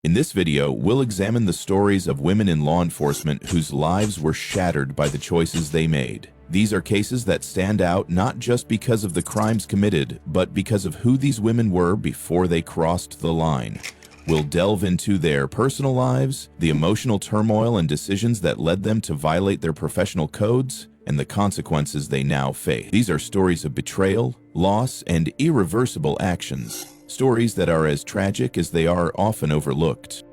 In this video, we'll examine the stories of women in law enforcement whose lives were shattered by the choices they made. These are cases that stand out not just because of the crimes committed, but because of who these women were before they crossed the line. We'll delve into their personal lives, the emotional turmoil and decisions that led them to violate their professional codes, and the consequences they now face. These are stories of betrayal, loss, and irreversible actions. Stories that are as tragic as they are often overlooked.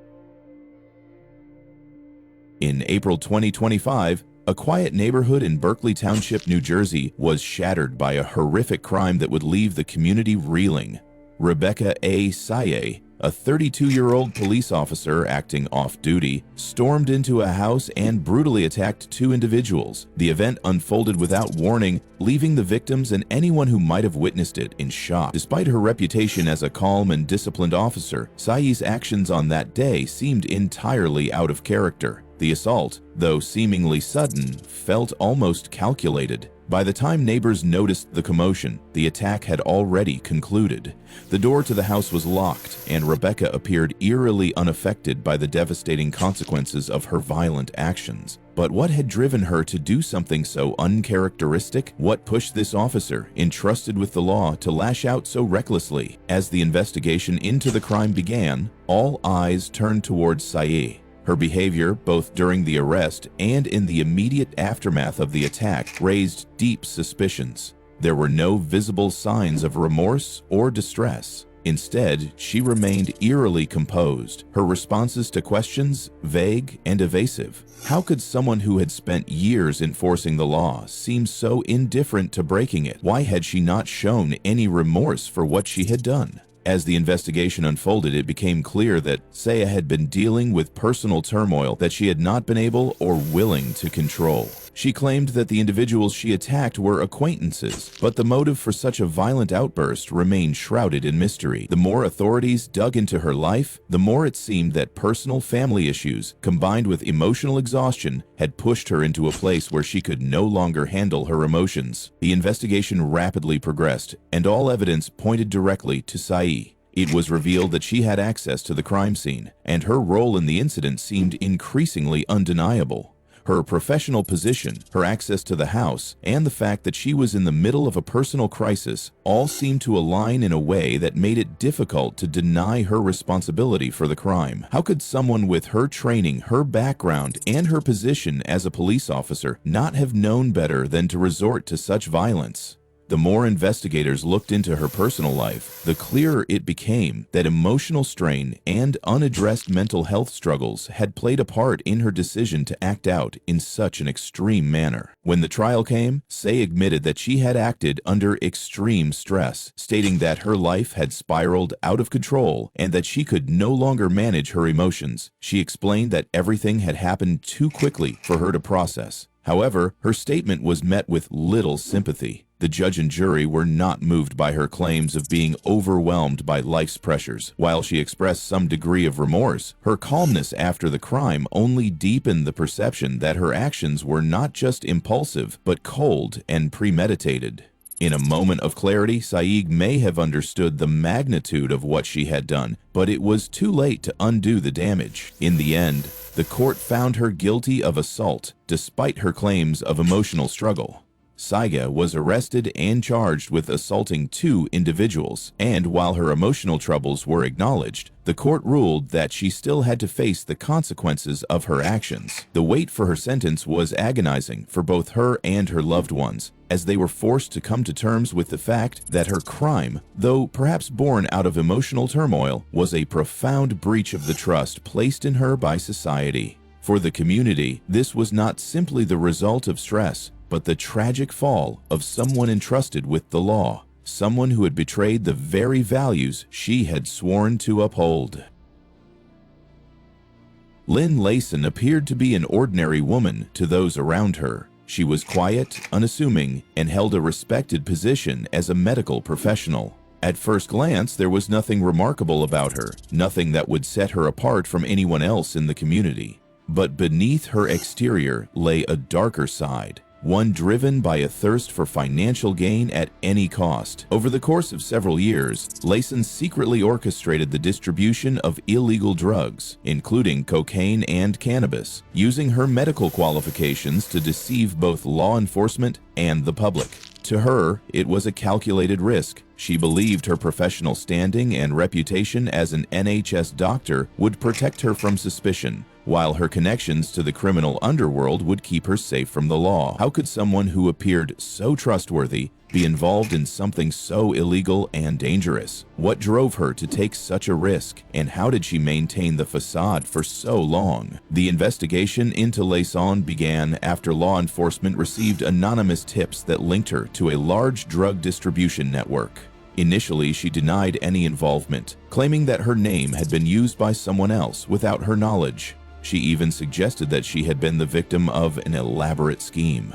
In April 2025, a quiet neighborhood in Berkeley Township, New Jersey, was shattered by a horrific crime that would leave the community reeling. Rebecca A. Saye, a 32-year-old police officer acting off-duty, stormed into a house and brutally attacked two individuals. The event unfolded without warning, leaving the victims and anyone who might have witnessed it in shock. Despite her reputation as a calm and disciplined officer, Saye's actions on that day seemed entirely out of character. The assault, though seemingly sudden, felt almost calculated. By the time neighbors noticed the commotion, the attack had already concluded. The door to the house was locked, and Rebecca appeared eerily unaffected by the devastating consequences of her violent actions. But what had driven her to do something so uncharacteristic? What pushed this officer, entrusted with the law, to lash out so recklessly? As the investigation into the crime began, all eyes turned towards Saye. Her behavior, both during the arrest and in the immediate aftermath of the attack, raised deep suspicions. There were no visible signs of remorse or distress. Instead, she remained eerily composed, her responses to questions vague and evasive. How could someone who had spent years enforcing the law seem so indifferent to breaking it? Why had she not shown any remorse for what she had done? As the investigation unfolded, it became clear that Saye had been dealing with personal turmoil that she had not been able or willing to control. She claimed that the individuals she attacked were acquaintances, but the motive for such a violent outburst remained shrouded in mystery. The more authorities dug into her life, the more it seemed that personal family issues, combined with emotional exhaustion, had pushed her into a place where she could no longer handle her emotions. The investigation rapidly progressed, and all evidence pointed directly to Saye. It was revealed that she had access to the crime scene, and her role in the incident seemed increasingly undeniable. Her professional position, her access to the house, and the fact that she was in the middle of a personal crisis all seemed to align in a way that made it difficult to deny her responsibility for the crime. How could someone with her training, her background, and her position as a police officer not have known better than to resort to such violence? The more investigators looked into her personal life, the clearer it became that emotional strain and unaddressed mental health struggles had played a part in her decision to act out in such an extreme manner. When the trial came, Saye admitted that she had acted under extreme stress, stating that her life had spiraled out of control and that she could no longer manage her emotions. She explained that everything had happened too quickly for her to process. However, her statement was met with little sympathy. The judge and jury were not moved by her claims of being overwhelmed by life's pressures. While she expressed some degree of remorse, her calmness after the crime only deepened the perception that her actions were not just impulsive, but cold and premeditated. In a moment of clarity, Saye may have understood the magnitude of what she had done, but it was too late to undo the damage. In the end, the court found her guilty of assault, despite her claims of emotional struggle. Saye was arrested and charged with assaulting two individuals, and while her emotional troubles were acknowledged, the court ruled that she still had to face the consequences of her actions. The wait for her sentence was agonizing for both her and her loved ones, as they were forced to come to terms with the fact that her crime, though perhaps born out of emotional turmoil, was a profound breach of the trust placed in her by society. For the community, this was not simply the result of stress, but the tragic fall of someone entrusted with the law, someone who had betrayed the very values she had sworn to uphold. Lynn Layson appeared to be an ordinary woman to those around her. She was quiet, unassuming, and held a respected position as a medical professional. At first glance, there was nothing remarkable about her, nothing that would set her apart from anyone else in the community. But beneath her exterior lay a darker side. one driven by a thirst for financial gain at any cost. Over the course of several years, Layson secretly orchestrated the distribution of illegal drugs, including cocaine and cannabis, using her medical qualifications to deceive both law enforcement and the public. To her, it was a calculated risk. She believed her professional standing and reputation as an NHS doctor would protect her from suspicion, while her connections to the criminal underworld would keep her safe from the law. How could someone who appeared so trustworthy be involved in something so illegal and dangerous? What drove her to take such a risk, and how did she maintain the facade for so long? The investigation into Layson began after law enforcement received anonymous tips that linked her to a large drug distribution network. Initially, she denied any involvement, claiming that her name had been used by someone else without her knowledge. She even suggested that she had been the victim of an elaborate scheme.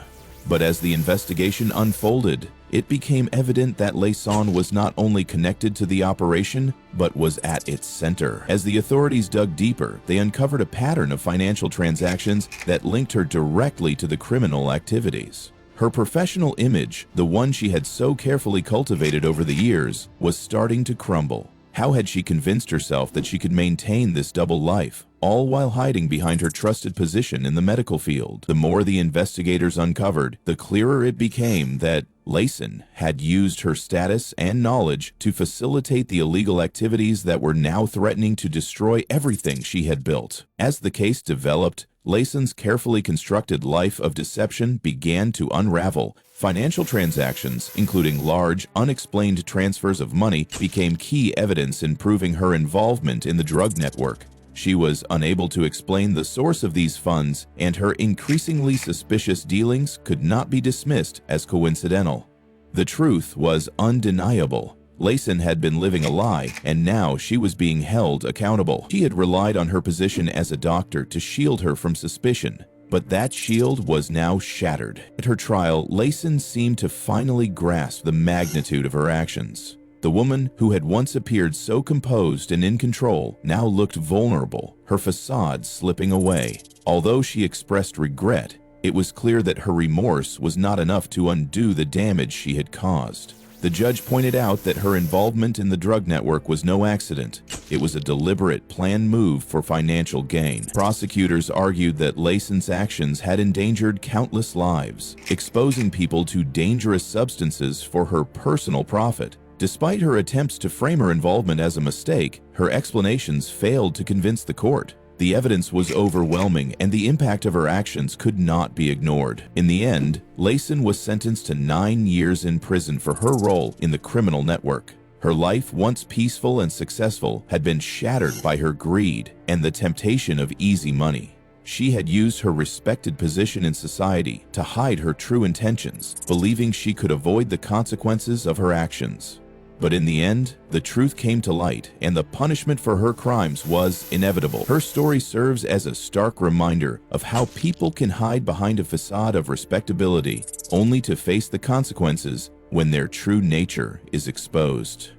But as the investigation unfolded, it became evident that Layson was not only connected to the operation, but was at its center. As the authorities dug deeper, they uncovered a pattern of financial transactions that linked her directly to the criminal activities. Her professional image, the one she had so carefully cultivated over the years, was starting to crumble. How had she convinced herself that she could maintain this double life, all while hiding behind her trusted position in the medical field? The more the investigators uncovered, the clearer it became that Layson had used her status and knowledge to facilitate the illegal activities that were now threatening to destroy everything she had built. As the case developed, Layson's carefully constructed life of deception began to unravel. Financial transactions, including large, unexplained transfers of money, became key evidence in proving her involvement in the drug network. She was unable to explain the source of these funds, and her increasingly suspicious dealings could not be dismissed as coincidental. The truth was undeniable. Layson had been living a lie, and now she was being held accountable. She had relied on her position as a doctor to shield her from suspicion, but that shield was now shattered. At her trial, Layson seemed to finally grasp the magnitude of her actions. The woman who had once appeared so composed and in control now looked vulnerable, her facade slipping away. Although she expressed regret, it was clear that her remorse was not enough to undo the damage she had caused. The judge pointed out that her involvement in the drug network was no accident. It was a deliberate, planned move for financial gain. Prosecutors argued that Layson's actions had endangered countless lives, exposing people to dangerous substances for her personal profit. Despite her attempts to frame her involvement as a mistake, her explanations failed to convince the court. The evidence was overwhelming, and the impact of her actions could not be ignored. In the end, Layson was sentenced to 9 years in prison for her role in the criminal network. Her life, once peaceful and successful, had been shattered by her greed and the temptation of easy money. She had used her respected position in society to hide her true intentions, believing she could avoid the consequences of her actions. But in the end, the truth came to light, and the punishment for her crimes was inevitable. Her story serves as a stark reminder of how people can hide behind a facade of respectability, only to face the consequences when their true nature is exposed.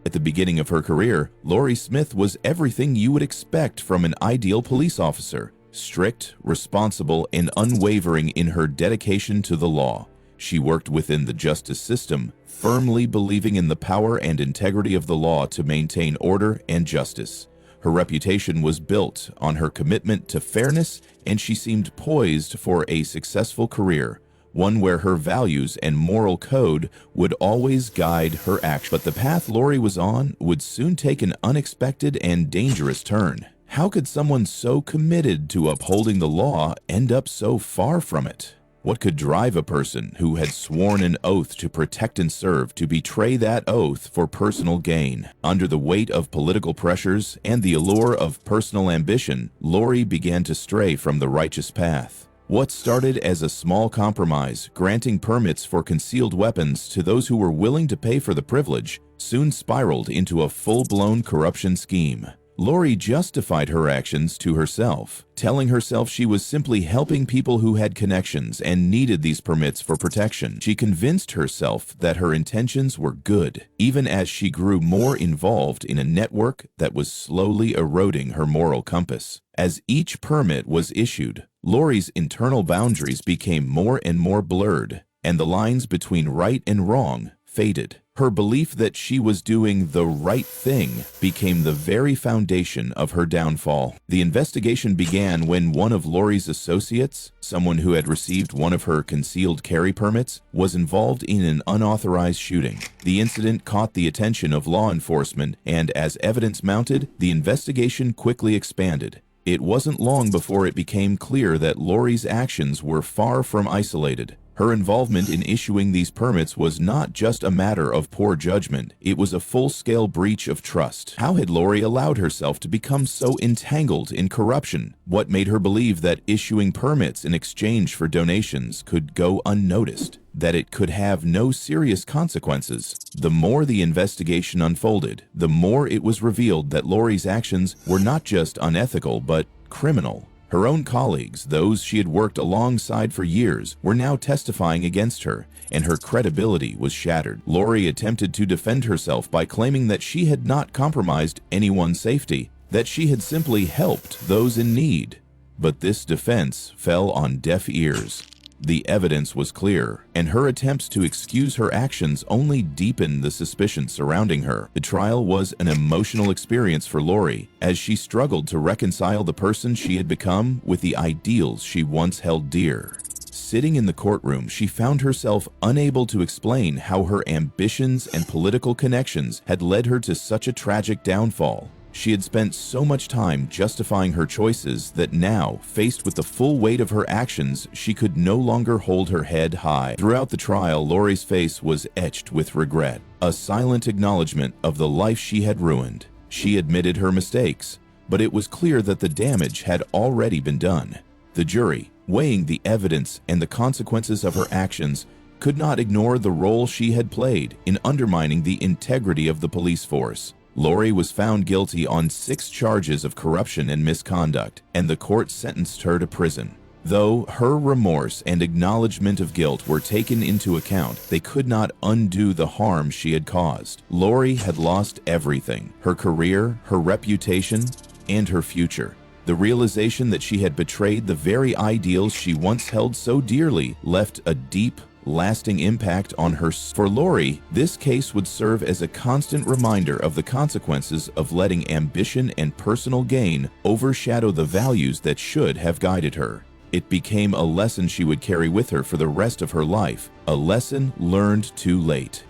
At the beginning of her career, Lorie Smith was everything you would expect from an ideal police officer: strict, responsible, and unwavering in her dedication to the law. She worked within the justice system, firmly believing in the power and integrity of the law to maintain order and justice. Her reputation was built on her commitment to fairness, and she seemed poised for a successful career, one where her values and moral code would always guide her actions. But the path Lorie was on would soon take an unexpected and dangerous turn. How could someone so committed to upholding the law end up so far from it? What could drive a person who had sworn an oath to protect and serve to betray that oath for personal gain? Under the weight of political pressures and the allure of personal ambition, Lorie began to stray from the righteous path. What started as a small compromise, granting permits for concealed weapons to those who were willing to pay for the privilege, soon spiraled into a full-blown corruption scheme. Lorie justified her actions to herself, telling herself she was simply helping people who had connections and needed these permits for protection. She convinced herself that her intentions were good, even as she grew more involved in a network that was slowly eroding her moral compass. As each permit was issued, Lori's internal boundaries became more and more blurred, and the lines between right and wrong faded. Her belief that she was doing the right thing became the very foundation of her downfall. The investigation began when one of Lori's associates, someone who had received one of her concealed carry permits, was involved in an unauthorized shooting. The incident caught the attention of law enforcement, and as evidence mounted, the investigation quickly expanded. It wasn't long before it became clear that Lori's actions were far from isolated. Her involvement in issuing these permits was not just a matter of poor judgment, it was a full-scale breach of trust. How had Lori allowed herself to become so entangled in corruption? What made her believe that issuing permits in exchange for donations could go unnoticed? That it could have no serious consequences? The more the investigation unfolded, the more it was revealed that Lori's actions were not just unethical but criminal. Her own colleagues, those she had worked alongside for years, were now testifying against her, and her credibility was shattered. Lori attempted to defend herself by claiming that she had not compromised anyone's safety, that she had simply helped those in need. But this defense fell on deaf ears. The evidence was clear, and her attempts to excuse her actions only deepened the suspicion surrounding her. The trial was an emotional experience for Lori, as she struggled to reconcile the person she had become with the ideals she once held dear. Sitting in the courtroom, she found herself unable to explain how her ambitions and political connections had led her to such a tragic downfall. She had spent so much time justifying her choices that now, faced with the full weight of her actions, she could no longer hold her head high. Throughout the trial, Lori's face was etched with regret, a silent acknowledgement of the life she had ruined. She admitted her mistakes, but it was clear that the damage had already been done. The jury, weighing the evidence and the consequences of her actions, could not ignore the role she had played in undermining the integrity of the police force. Lori was found guilty on 6 charges of corruption and misconduct, and the court sentenced her to prison. Though her remorse and acknowledgement of guilt were taken into account, they could not undo the harm she had caused. Lori had lost everything: her career, her reputation, and her future. The realization that she had betrayed the very ideals she once held so dearly left a deep, lasting impact on her. For Lori, this case would serve as a constant reminder of the consequences of letting ambition and personal gain overshadow the values that should have guided her. It became a lesson she would carry with her for the rest of her life, a lesson learned too late.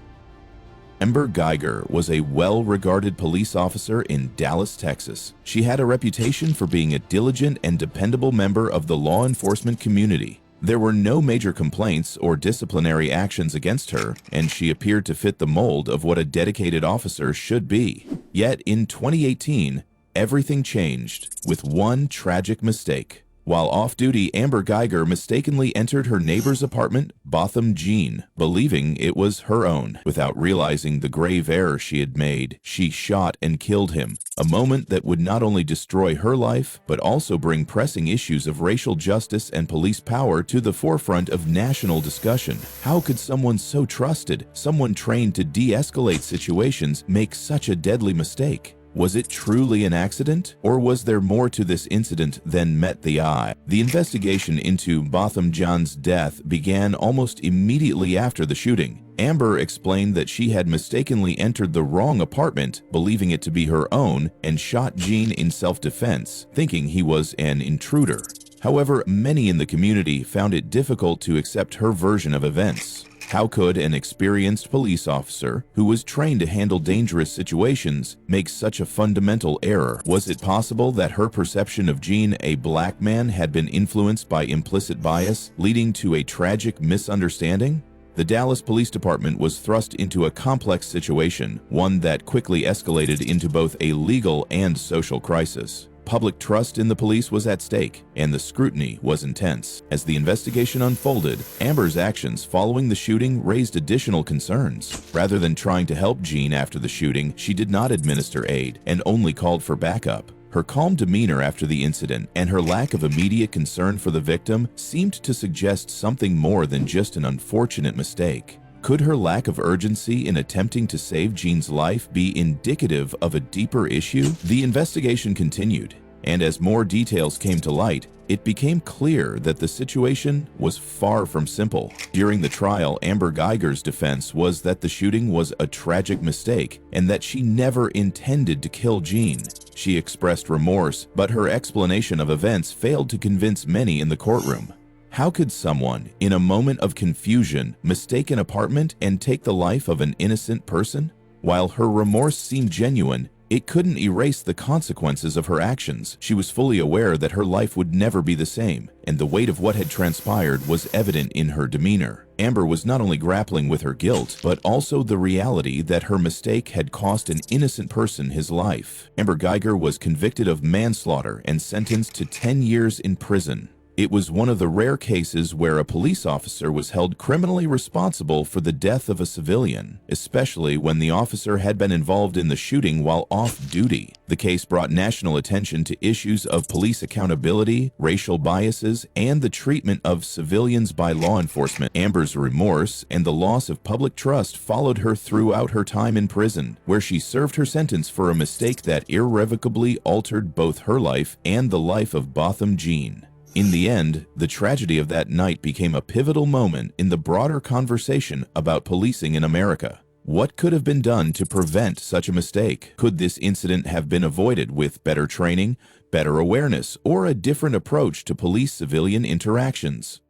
Amber Geiger was a well-regarded police officer in Dallas, Texas. She had a reputation for being a diligent and dependable member of the law enforcement community. There were no major complaints or disciplinary actions against her, and she appeared to fit the mold of what a dedicated officer should be. Yet in 2018, everything changed with one tragic mistake. While off-duty, Amber Geiger mistakenly entered her neighbor's apartment, Botham Jean, believing it was her own. Without realizing the grave error she had made, she shot and killed him, a moment that would not only destroy her life, but also bring pressing issues of racial justice and police power to the forefront of national discussion. How could someone so trusted, someone trained to de-escalate situations, make such a deadly mistake? Was it truly an accident, or was there more to this incident than met the eye? The investigation into Botham Jean's death began almost immediately after the shooting. Amber explained that she had mistakenly entered the wrong apartment, believing it to be her own, and shot Jean in self-defense, thinking he was an intruder. However, many in the community found it difficult to accept her version of events. How could an experienced police officer, who was trained to handle dangerous situations, make such a fundamental error? Was it possible that her perception of Jean, a black man, had been influenced by implicit bias, leading to a tragic misunderstanding? The Dallas Police Department was thrust into a complex situation, one that quickly escalated into both a legal and social crisis. Public trust in the police was at stake, and the scrutiny was intense. As the investigation unfolded, Amber's actions following the shooting raised additional concerns. Rather than trying to help Jean after the shooting, she did not administer aid and only called for backup. Her calm demeanor after the incident and her lack of immediate concern for the victim seemed to suggest something more than just an unfortunate mistake. Could her lack of urgency in attempting to save Jean's life be indicative of a deeper issue? The investigation continued, And as more details came to light, it became clear that the situation was far from simple. During the trial, Amber Guyger's defense was that the shooting was a tragic mistake and that she never intended to kill Jean. She expressed remorse, but her explanation of events failed to convince many in the courtroom. How could someone, in a moment of confusion, mistake an apartment and take the life of an innocent person? While her remorse seemed genuine, it couldn't erase the consequences of her actions. She was fully aware that her life would never be the same, and the weight of what had transpired was evident in her demeanor. Amber was not only grappling with her guilt, but also the reality that her mistake had cost an innocent person his life. Amber Guyger was convicted of manslaughter and sentenced to 10 years in prison. It was one of the rare cases where a police officer was held criminally responsible for the death of a civilian, especially when the officer had been involved in the shooting while off duty. The case brought national attention to issues of police accountability, racial biases, and the treatment of civilians by law enforcement. Amber's remorse and the loss of public trust followed her throughout her time in prison, where she served her sentence for a mistake that irrevocably altered both her life and the life of Botham Jean. In the end, the tragedy of that night became a pivotal moment in the broader conversation about policing in America. What could have been done to prevent such a mistake? Could this incident have been avoided with better training, better awareness, or a different approach to police-civilian interactions?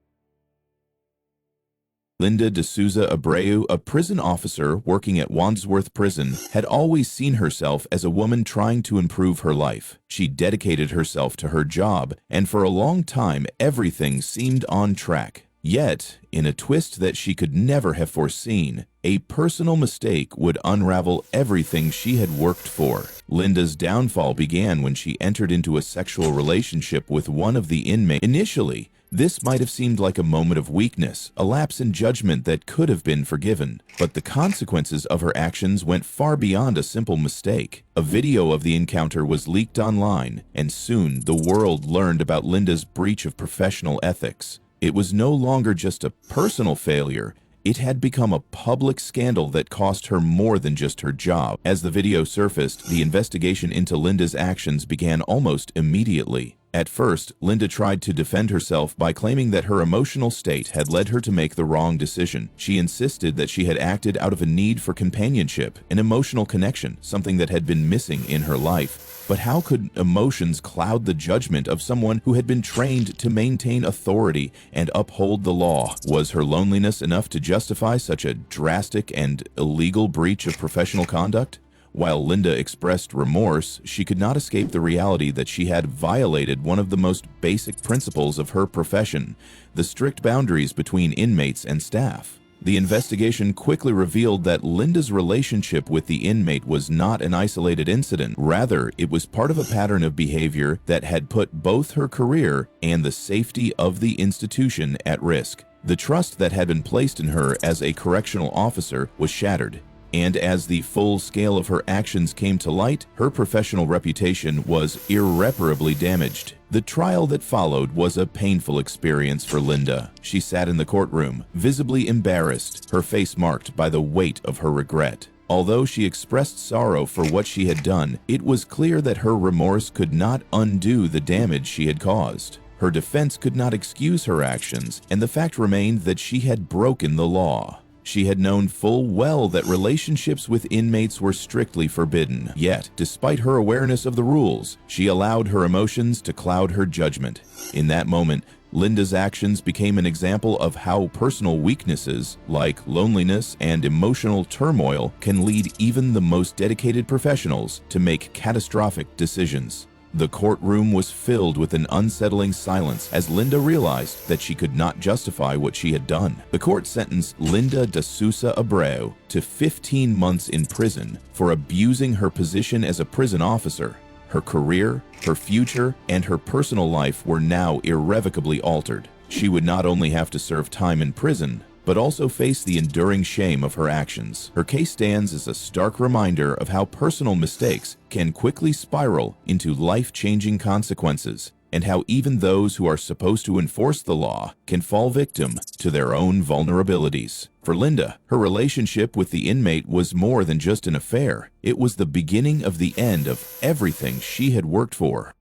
Linda D'Souza Abreu, a prison officer working at Wandsworth Prison, had always seen herself as a woman trying to improve her life. She dedicated herself to her job, and for a long time, everything seemed on track. Yet, in a twist that she could never have foreseen, a personal mistake would unravel everything she had worked for. Linda's downfall began when she entered into a sexual relationship with one of the inmates. Initially, this might have seemed like a moment of weakness, a lapse in judgment that could have been forgiven. But the consequences of her actions went far beyond a simple mistake. A video of the encounter was leaked online, and soon the world learned about Linda's breach of professional ethics. It was no longer just a personal failure. It had become a public scandal that cost her more than just her job. As the video surfaced, the investigation into Linda's actions began almost immediately. At first, Linda tried to defend herself by claiming that her emotional state had led her to make the wrong decision. She insisted that she had acted out of a need for companionship, an emotional connection, something that had been missing in her life. But how could emotions cloud the judgment of someone who had been trained to maintain authority and uphold the law? Was her loneliness enough to justify such a drastic and illegal breach of professional conduct? While Linda expressed remorse, she could not escape the reality that she had violated one of the most basic principles of her profession, the strict boundaries between inmates and staff. The investigation quickly revealed that Linda's relationship with the inmate was not an isolated incident. Rather, it was part of a pattern of behavior that had put both her career and the safety of the institution at risk. The trust that had been placed in her as a correctional officer was shattered. And as the full scale of her actions came to light, her professional reputation was irreparably damaged. The trial that followed was a painful experience for Linda. She sat in the courtroom, visibly embarrassed, her face marked by the weight of her regret. Although she expressed sorrow for what she had done, it was clear that her remorse could not undo the damage she had caused. Her defense could not excuse her actions, and the fact remained that she had broken the law. She had known full well that relationships with inmates were strictly forbidden. Yet, despite her awareness of the rules, she allowed her emotions to cloud her judgment. In that moment, Linda's actions became an example of how personal weaknesses, like loneliness and emotional turmoil, can lead even the most dedicated professionals to make catastrophic decisions. The courtroom was filled with an unsettling silence as Linda realized that she could not justify what she had done. The court sentenced Linda D'Souza Abreu to 15 months in prison for abusing her position as a prison officer. Her career, her future, and her personal life were now irrevocably altered. She would not only have to serve time in prison, but also face the enduring shame of her actions. Her case stands as a stark reminder of how personal mistakes can quickly spiral into life-changing consequences, and how even those who are supposed to enforce the law can fall victim to their own vulnerabilities. For Linda, her relationship with the inmate was more than just an affair. It was the beginning of the end of everything she had worked for.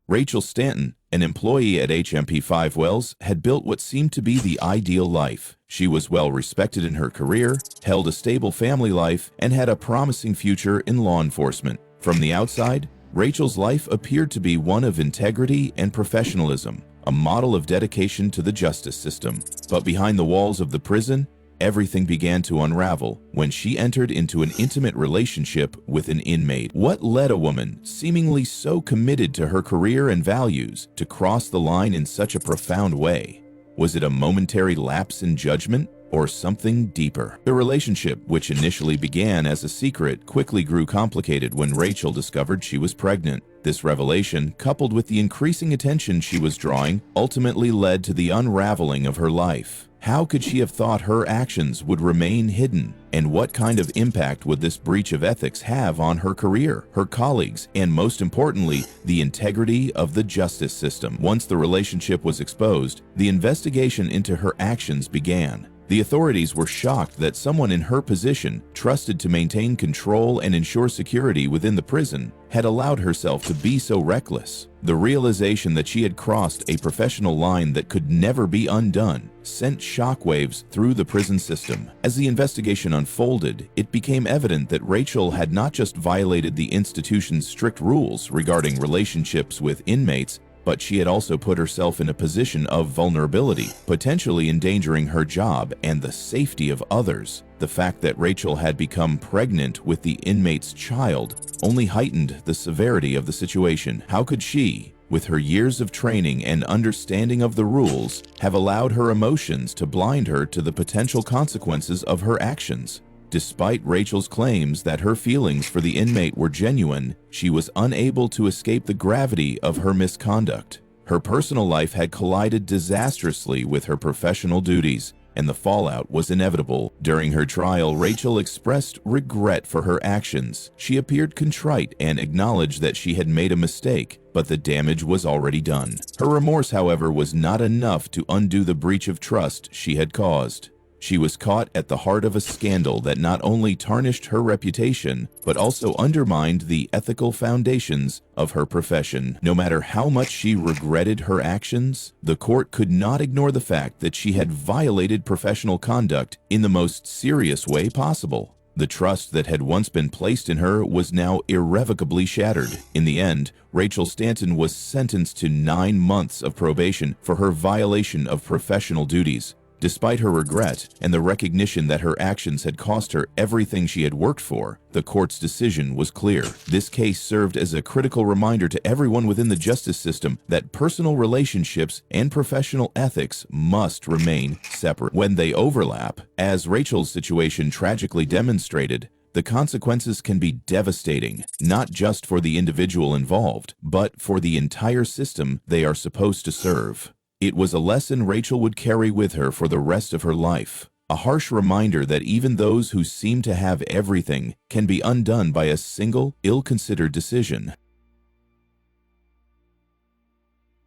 Rachel Stanton, an employee at HMP Five Wells, had built what seemed to be the ideal life. She was well respected in her career, held a stable family life, and had a promising future in law enforcement. From the outside, Rachel's life appeared to be one of integrity and professionalism, a model of dedication to the justice system. But behind the walls of the prison, everything began to unravel when she entered into an intimate relationship with an inmate. What led a woman, seemingly so committed to her career and values, to cross the line in such a profound way? Was it a momentary lapse in judgment, or something deeper? The relationship, which initially began as a secret, quickly grew complicated when Rachel discovered she was pregnant. This revelation, coupled with the increasing attention she was drawing, ultimately led to the unraveling of her life. How could she have thought her actions would remain hidden? And what kind of impact would this breach of ethics have on her career, her colleagues, and most importantly, the integrity of the justice system? Once the relationship was exposed, the investigation into her actions began. The authorities were shocked that someone in her position, trusted to maintain control and ensure security within the prison, had allowed herself to be so reckless. The realization that she had crossed a professional line that could never be undone sent shockwaves through the prison system. As the investigation unfolded, it became evident that Rachel had not just violated the institution's strict rules regarding relationships with inmates, but she had also put herself in a position of vulnerability, potentially endangering her job and the safety of others. The fact that Rachel had become pregnant with the inmate's child only heightened the severity of the situation. How could she, with her years of training and understanding of the rules, have allowed her emotions to blind her to the potential consequences of her actions? Despite Rachel's claims that her feelings for the inmate were genuine, she was unable to escape the gravity of her misconduct. Her personal life had collided disastrously with her professional duties, and the fallout was inevitable. During her trial, Rachel expressed regret for her actions. She appeared contrite and acknowledged that she had made a mistake, but the damage was already done. Her remorse, however, was not enough to undo the breach of trust she had caused. She was caught at the heart of a scandal that not only tarnished her reputation, but also undermined the ethical foundations of her profession. No matter how much she regretted her actions, the court could not ignore the fact that she had violated professional conduct in the most serious way possible. The trust that had once been placed in her was now irrevocably shattered. In the end, Rachel Stanton was sentenced to 9 months of probation for her violation of professional duties. Despite her regret and the recognition that her actions had cost her everything she had worked for, the court's decision was clear. This case served as a critical reminder to everyone within the justice system that personal relationships and professional ethics must remain separate. When they overlap, as Rachel's situation tragically demonstrated, the consequences can be devastating, not just for the individual involved, but for the entire system they are supposed to serve. It was a lesson Rachel would carry with her for the rest of her life, a harsh reminder that even those who seem to have everything can be undone by a single, ill-considered decision.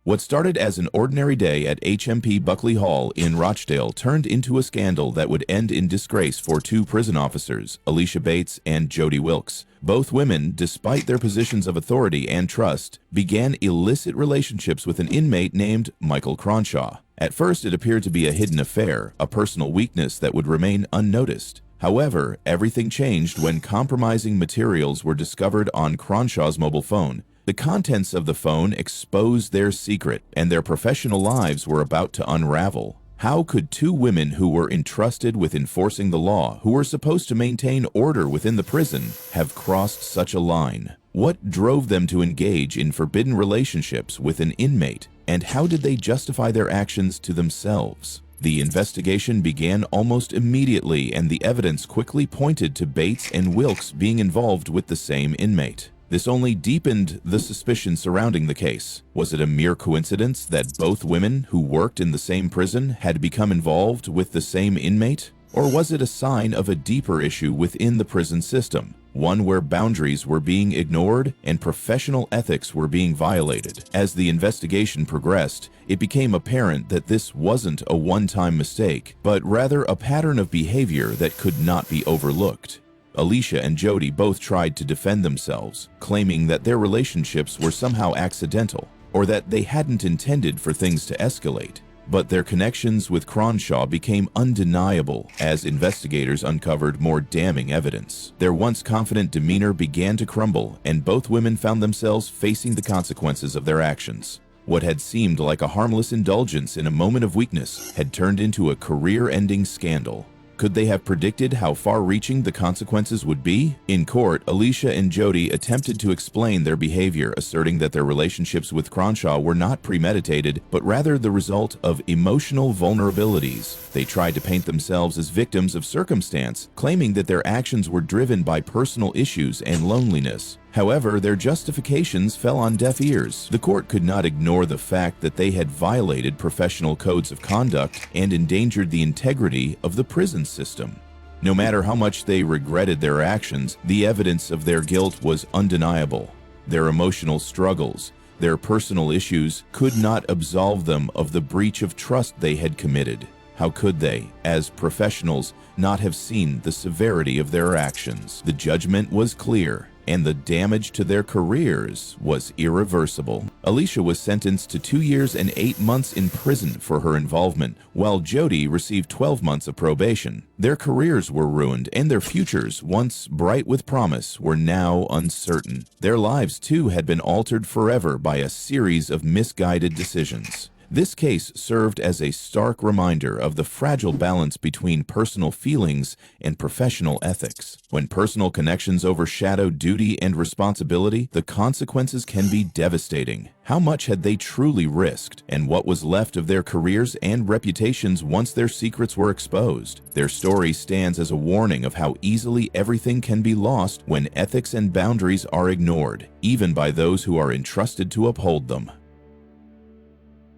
What started as an ordinary day at HMP Buckley Hall in Rochdale turned into a scandal that would end in disgrace for 2 prison officers, Alicia Bates and Jody Wilkes. Both women, despite their positions of authority and trust, began illicit relationships with an inmate named Michael Cronshaw. At first, it appeared to be a hidden affair, a personal weakness that would remain unnoticed. However, everything changed when compromising materials were discovered on Cronshaw's mobile phone. The contents of the phone exposed their secret, and their professional lives were about to unravel. How could 2 women who were entrusted with enforcing the law, who were supposed to maintain order within the prison, have crossed such a line? What drove them to engage in forbidden relationships with an inmate, and how did they justify their actions to themselves? The investigation began almost immediately, and the evidence quickly pointed to Bates and Wilkes being involved with the same inmate. This only deepened the suspicion surrounding the case. Was it a mere coincidence that both women who worked in the same prison had become involved with the same inmate? Or was it a sign of a deeper issue within the prison system, one where boundaries were being ignored and professional ethics were being violated? As the investigation progressed, it became apparent that this wasn't a one-time mistake, but rather a pattern of behavior that could not be overlooked. Alicia and Jody both tried to defend themselves, claiming that their relationships were somehow accidental. or that they hadn't intended for things to escalate. But their connections with Cronshaw became undeniable as investigators uncovered more damning evidence. Their once confident demeanor began to crumble, and both women found themselves facing the consequences of their actions. What had seemed like a harmless indulgence in a moment of weakness had turned into a career-ending scandal. Could they have predicted how far-reaching the consequences would be? In court, Alicia and Jody attempted to explain their behavior, asserting that their relationships with Cronshaw were not premeditated, but rather the result of emotional vulnerabilities. They tried to paint themselves as victims of circumstance, claiming that their actions were driven by personal issues and loneliness. However, their justifications fell on deaf ears. The court could not ignore the fact that they had violated professional codes of conduct and endangered the integrity of the prison system. No matter how much they regretted their actions, the evidence of their guilt was undeniable. Their emotional struggles, their personal issues could not absolve them of the breach of trust they had committed. How could they, as professionals, not have seen the severity of their actions? The judgment was clear, and the damage to their careers was irreversible. Alicia was sentenced to 2 years and 8 months in prison for her involvement, while Jody received 12 months of probation. Their careers were ruined, and their futures, once bright with promise, were now uncertain. Their lives, too, had been altered forever by a series of misguided decisions. This case served as a stark reminder of the fragile balance between personal feelings and professional ethics. When personal connections overshadow duty and responsibility, the consequences can be devastating. How much had they truly risked, and what was left of their careers and reputations once their secrets were exposed? Their story stands as a warning of how easily everything can be lost when ethics and boundaries are ignored, even by those who are entrusted to uphold them.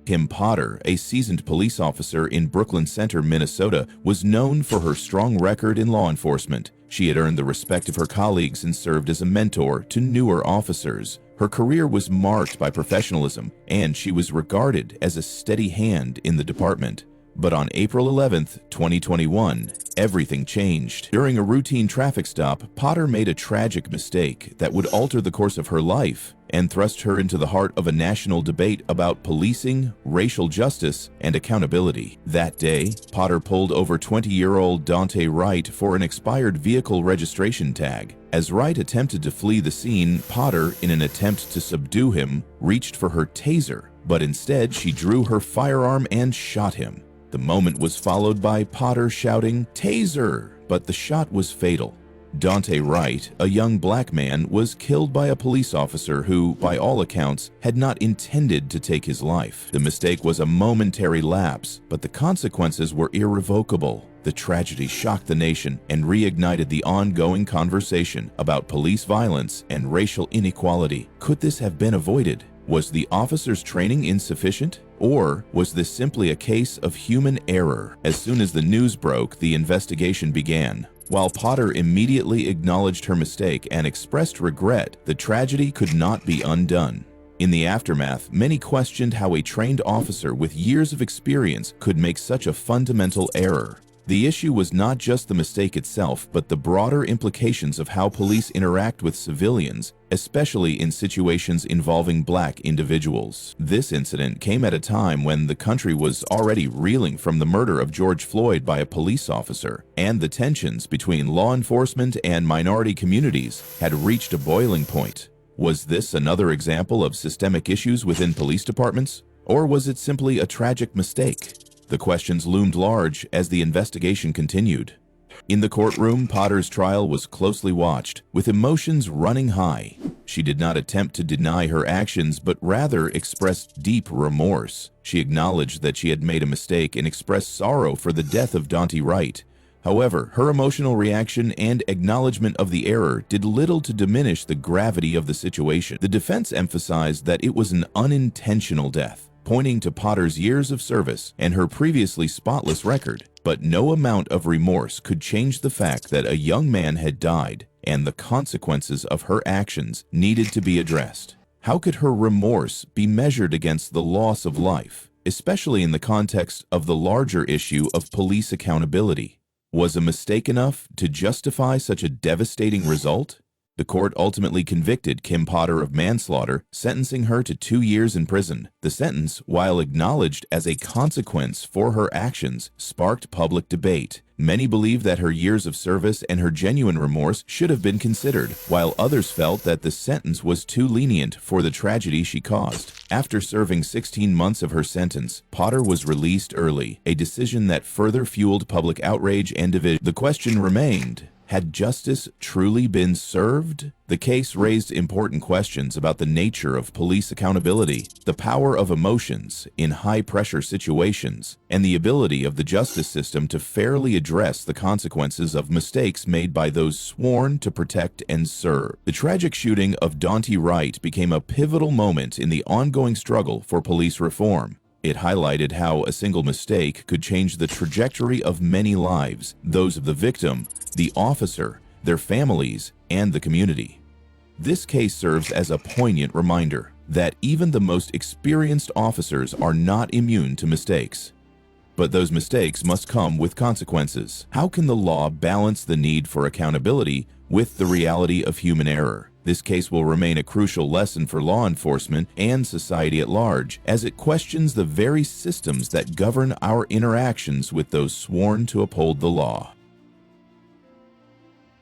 Kim Potter, a seasoned police officer in Brooklyn Center, Minnesota, was known for her strong record in law enforcement. She had earned the respect of her colleagues and served as a mentor to newer officers. Her career was marked by professionalism, and she was regarded as a steady hand in the department. But on April 11, 2021, everything changed. During a routine traffic stop, Potter made a tragic mistake that would alter the course of her life and thrust her into the heart of a national debate about policing, racial justice, and accountability. That day, Potter pulled over 20-year-old Dante Wright for an expired vehicle registration tag. As Wright attempted to flee the scene, Potter, in an attempt to subdue him, reached for her taser, but instead she drew her firearm and shot him. The moment was followed by Potter shouting, "Taser!" but the shot was fatal. Dante Wright, a young black man, was killed by a police officer who, by all accounts, had not intended to take his life. The mistake was a momentary lapse, but the consequences were irrevocable. The tragedy shocked the nation and reignited the ongoing conversation about police violence and racial inequality. Could this have been avoided? Was the officer's training insufficient? Or was this simply a case of human error? As soon as the news broke, the investigation began. While Potter immediately acknowledged her mistake and expressed regret, the tragedy could not be undone. In the aftermath, many questioned how a trained officer with years of experience could make such a fundamental error. The issue was not just the mistake itself, but the broader implications of how police interact with civilians, especially in situations involving black individuals. This incident came at a time when the country was already reeling from the murder of George Floyd by a police officer, and the tensions between law enforcement and minority communities had reached a boiling point. Was this another example of systemic issues within police departments, or was it simply a tragic mistake? The questions loomed large as the investigation continued. In the courtroom, Potter's trial was closely watched, with emotions running high. She did not attempt to deny her actions, but rather expressed deep remorse. She acknowledged that she had made a mistake and expressed sorrow for the death of Dante Wright. However, her emotional reaction and acknowledgement of the error did little to diminish the gravity of the situation. The defense emphasized that it was an unintentional death, pointing to Potter's years of service and her previously spotless record. But no amount of remorse could change the fact that a young man had died, and the consequences of her actions needed to be addressed. How could her remorse be measured against the loss of life, especially in the context of the larger issue of police accountability? Was a mistake enough to justify such a devastating result? The court ultimately convicted Kim Potter of manslaughter, sentencing her to 2 years in prison. The sentence, while acknowledged as a consequence for her actions, sparked public debate. Many believe that her years of service and her genuine remorse should have been considered, while others felt that the sentence was too lenient for the tragedy she caused. After serving 16 months of her sentence, Potter was released early, a decision that further fueled public outrage and division. The question remained: had justice truly been served? The case raised important questions about the nature of police accountability, the power of emotions in high-pressure situations, and the ability of the justice system to fairly address the consequences of mistakes made by those sworn to protect and serve. The tragic shooting of Daunte Wright became a pivotal moment in the ongoing struggle for police reform. It highlighted how a single mistake could change the trajectory of many lives, those of the victim, the officer, their families, and the community. This case serves as a poignant reminder that even the most experienced officers are not immune to mistakes. But those mistakes must come with consequences. How can the law balance the need for accountability with the reality of human error? This case will remain a crucial lesson for law enforcement and society at large, as it questions the very systems that govern our interactions with those sworn to uphold the law.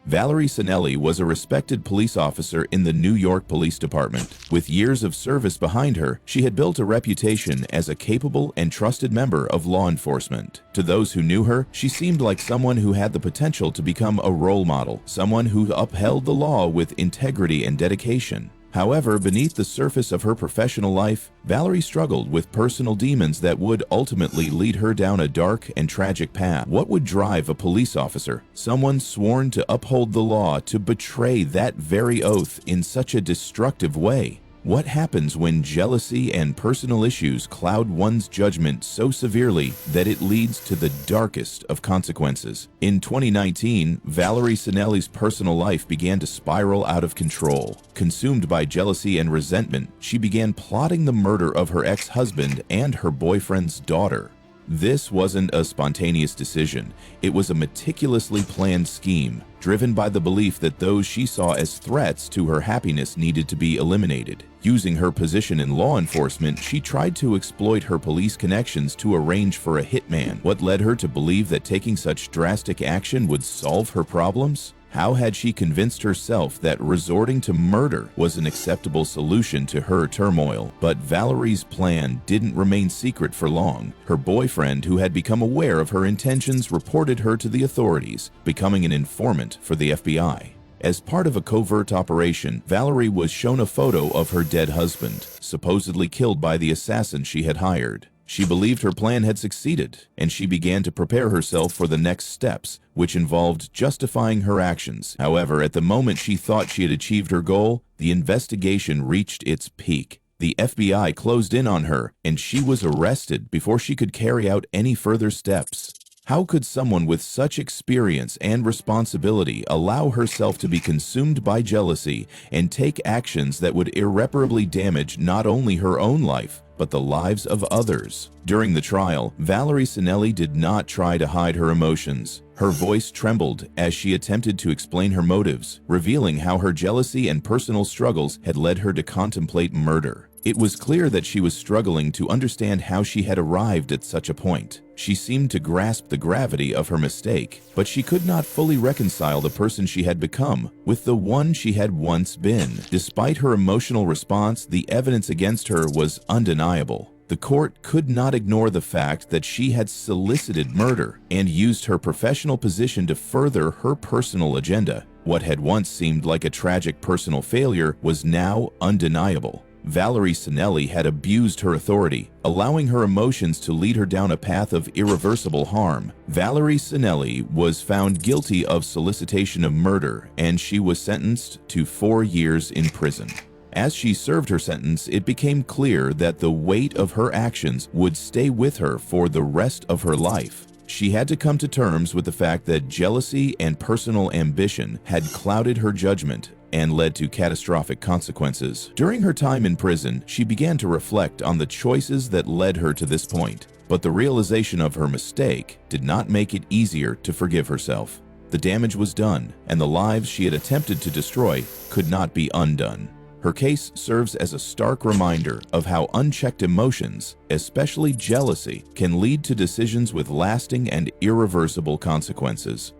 Valerie Sinelli was a respected police officer in the New York Police Department. With years of service behind her, she had built a reputation as a capable and trusted member of law enforcement. To those who knew her, she seemed like someone who had the potential to become a role model, someone who upheld the law with integrity and dedication. However, beneath the surface of her professional life, Valerie struggled with personal demons that would ultimately lead her down a dark and tragic path. What would drive a police officer, someone sworn to uphold the law, to betray that very oath in such a destructive way? What happens when jealousy and personal issues cloud one's judgment so severely that it leads to the darkest of consequences? In 2019, Valerie Sinelli's personal life began to spiral out of control. Consumed by jealousy and resentment, she began plotting the murder of her ex-husband and her boyfriend's daughter. This wasn't a spontaneous decision. It was a meticulously planned scheme, driven by the belief that those she saw as threats to her happiness needed to be eliminated. Using her position in law enforcement, she tried to exploit her police connections to arrange for a hitman. What led her to believe that taking such drastic action would solve her problems? How had she convinced herself that resorting to murder was an acceptable solution to her turmoil? But Valerie's plan didn't remain secret for long. Her boyfriend, who had become aware of her intentions, reported her to the authorities, becoming an informant for the FBI. As part of a covert operation, Valerie was shown a photo of her dead husband, supposedly killed by the assassin she had hired. She believed her plan had succeeded, and she began to prepare herself for the next steps, which involved justifying her actions. However, at the moment she thought she had achieved her goal, the investigation reached its peak. The FBI closed in on her, and she was arrested before she could carry out any further steps. How could someone with such experience and responsibility allow herself to be consumed by jealousy and take actions that would irreparably damage not only her own life, but the lives of others? During the trial, Valerie Sinelli did not try to hide her emotions. Her voice trembled as she attempted to explain her motives, revealing how her jealousy and personal struggles had led her to contemplate murder. It was clear that she was struggling to understand how she had arrived at such a point. She seemed to grasp the gravity of her mistake, but she could not fully reconcile the person she had become with the one she had once been. Despite her emotional response, the evidence against her was undeniable. The court could not ignore the fact that she had solicited murder and used her professional position to further her personal agenda. What had once seemed like a tragic personal failure was now undeniable. Valerie Sinelli had abused her authority, allowing her emotions to lead her down a path of irreversible harm. Valerie Sinelli was found guilty of solicitation of murder, and she was sentenced to 4 years in prison. As she served her sentence, it became clear that the weight of her actions would stay with her for the rest of her life. She had to come to terms with the fact that jealousy and personal ambition had clouded her judgment and led to catastrophic consequences. During her time in prison, she began to reflect on the choices that led her to this point, but the realization of her mistake did not make it easier to forgive herself. The damage was done, and the lives she had attempted to destroy could not be undone. Her case serves as a stark reminder of how unchecked emotions, especially jealousy, can lead to decisions with lasting and irreversible consequences.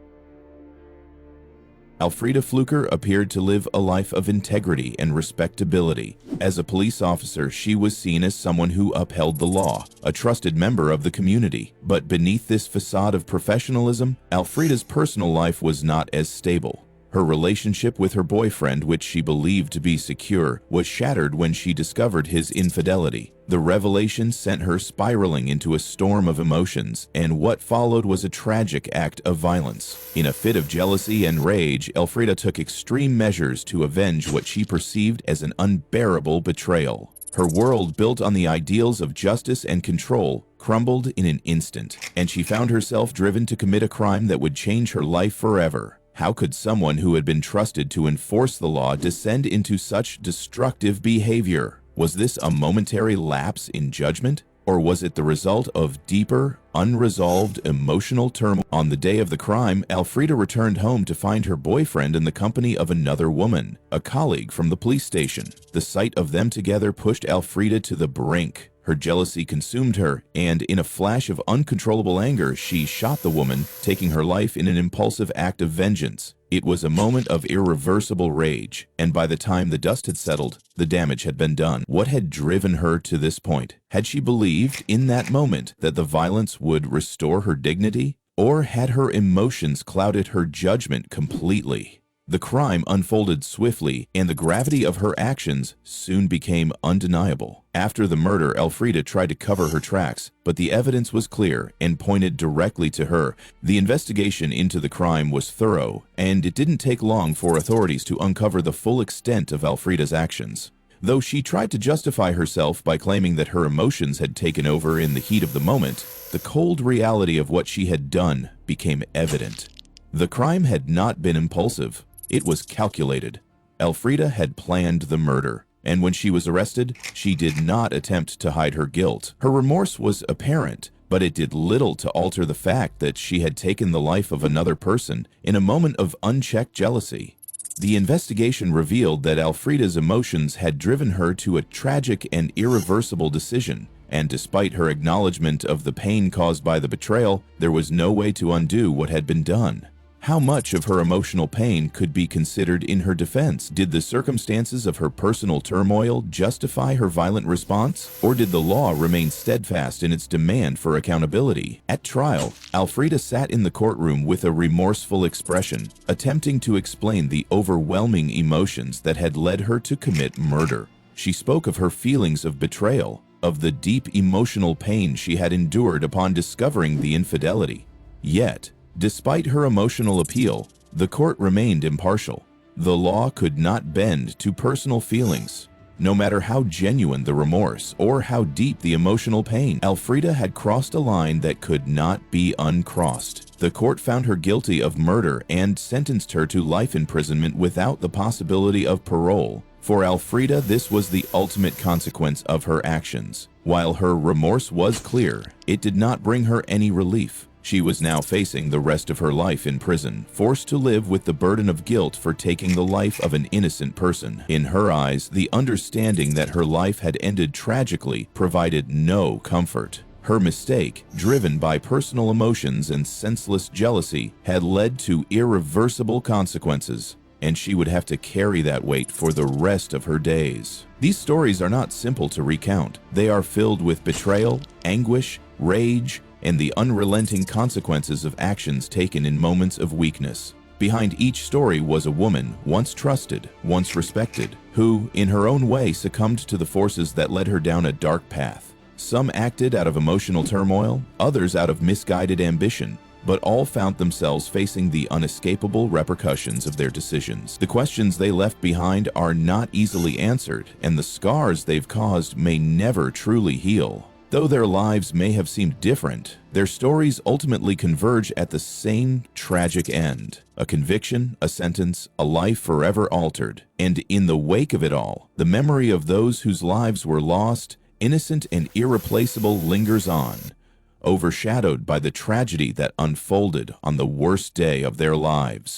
Elfriede Flücker appeared to live a life of integrity and respectability. As a police officer, she was seen as someone who upheld the law, a trusted member of the community. But beneath this facade of professionalism, Elfriede's personal life was not as stable. Her relationship with her boyfriend, which she believed to be secure, was shattered when she discovered his infidelity. The revelation sent her spiraling into a storm of emotions, and what followed was a tragic act of violence. In a fit of jealousy and rage, Elfriede took extreme measures to avenge what she perceived as an unbearable betrayal. Her world, built on the ideals of justice and control, crumbled in an instant, and she found herself driven to commit a crime that would change her life forever. How could someone who had been trusted to enforce the law descend into such destructive behavior? Was this a momentary lapse in judgment? Or was it the result of deeper, unresolved emotional turmoil? On the day of the crime, Elfriede returned home to find her boyfriend in the company of another woman, a colleague from the police station. The sight of them together pushed Elfriede to the brink. Her jealousy consumed her, and in a flash of uncontrollable anger, she shot the woman, taking her life in an impulsive act of vengeance. It was a moment of irreversible rage, and by the time the dust had settled, the damage had been done. What had driven her to this point? Had she believed in that moment that the violence would restore her dignity? Or had her emotions clouded her judgment completely? The crime unfolded swiftly, and the gravity of her actions soon became undeniable. After the murder, Elfriede tried to cover her tracks, but the evidence was clear and pointed directly to her. The investigation into the crime was thorough, and it didn't take long for authorities to uncover the full extent of Elfriede's actions. Though she tried to justify herself by claiming that her emotions had taken over in the heat of the moment, the cold reality of what she had done became evident. The crime had not been impulsive. It was calculated. Elfriede had planned the murder, and when she was arrested, she did not attempt to hide her guilt. Her remorse was apparent, but it did little to alter the fact that she had taken the life of another person in a moment of unchecked jealousy. The investigation revealed that Elfriede's emotions had driven her to a tragic and irreversible decision, and despite her acknowledgement of the pain caused by the betrayal, there was no way to undo what had been done. How much of her emotional pain could be considered in her defense? Did the circumstances of her personal turmoil justify her violent response? Or did the law remain steadfast in its demand for accountability? At trial, Elfriede sat in the courtroom with a remorseful expression, attempting to explain the overwhelming emotions that had led her to commit murder. She spoke of her feelings of betrayal, of the deep emotional pain she had endured upon discovering the infidelity. Yet, despite her emotional appeal, the court remained impartial. The law could not bend to personal feelings. No matter how genuine the remorse or how deep the emotional pain, Elfriede had crossed a line that could not be uncrossed. The court found her guilty of murder and sentenced her to life imprisonment without the possibility of parole. For Elfriede, this was the ultimate consequence of her actions. While her remorse was clear, it did not bring her any relief. She was now facing the rest of her life in prison, forced to live with the burden of guilt for taking the life of an innocent person. In her eyes, the understanding that her life had ended tragically provided no comfort. Her mistake, driven by personal emotions and senseless jealousy, had led to irreversible consequences, and she would have to carry that weight for the rest of her days. These stories are not simple to recount. They are filled with betrayal, anguish, rage, and the unrelenting consequences of actions taken in moments of weakness. Behind each story was a woman, once trusted, once respected, who, in her own way, succumbed to the forces that led her down a dark path. Some acted out of emotional turmoil, others out of misguided ambition, but all found themselves facing the unescapable repercussions of their decisions. The questions they left behind are not easily answered, and the scars they've caused may never truly heal. Though their lives may have seemed different, their stories ultimately converge at the same tragic end: a conviction, a sentence, a life forever altered. And in the wake of it all, the memory of those whose lives were lost, innocent and irreplaceable, lingers on, overshadowed by the tragedy that unfolded on the worst day of their lives.